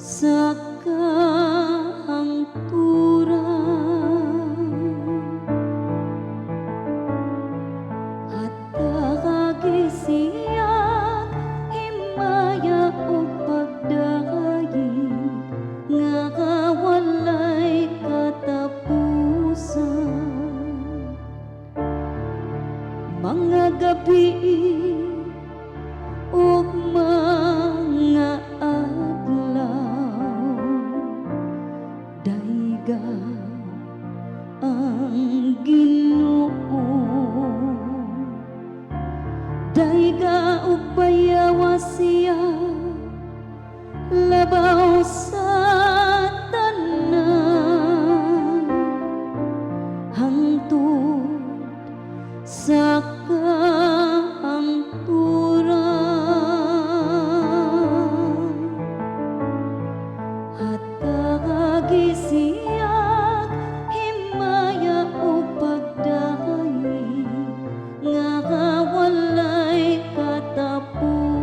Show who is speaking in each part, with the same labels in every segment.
Speaker 1: sa kahangturan at kagisiyak himaya o pagdakayig nga walay katapusan. Mga gabi ug mga adlaw, dayga ang Ginoo, dayga ug bayawa siya labaw sa tanan hangtod sa kahangturan at kagisiyak himaya o pagdakayig nga walay katapusan.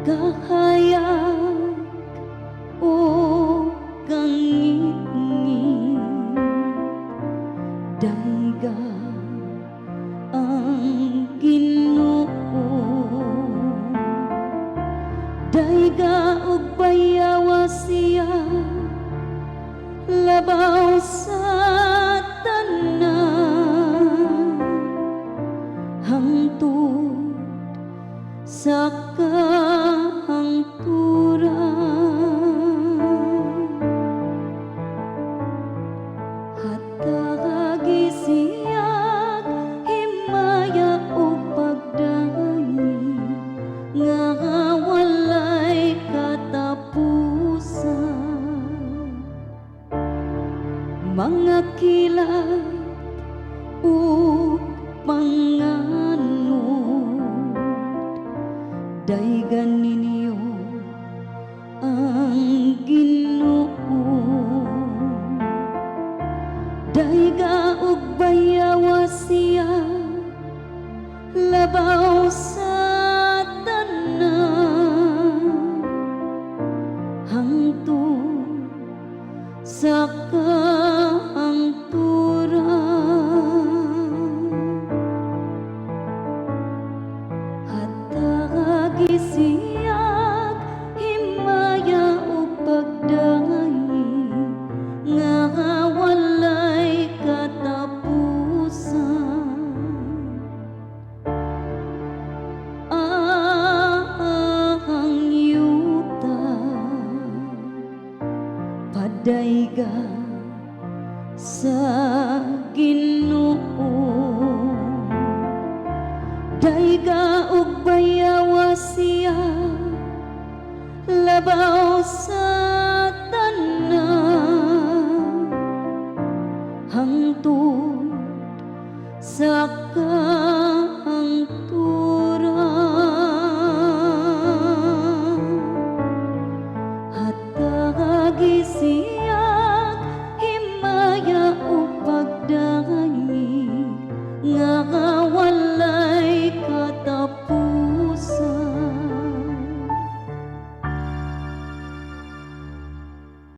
Speaker 1: Kahayag o kangit-ngit, dayga ang Ginoo, dayga ug bayawa siya labaw sa tanan hangtod sa kahangturan at kagisiyak himaya o pagdakayig nga walay katapusan. Mga kilat o panganod, dayga ninyo ang Ginoo, dayga ug bayawa siya labaw sa tanan hangtod sa kahangturan at kagisiyak himaya o pagdakayig nga walay katapusan. Ang yuta padayga sa Ginoo, dayga ug bayawa siya labaw sa tanan hangtod sa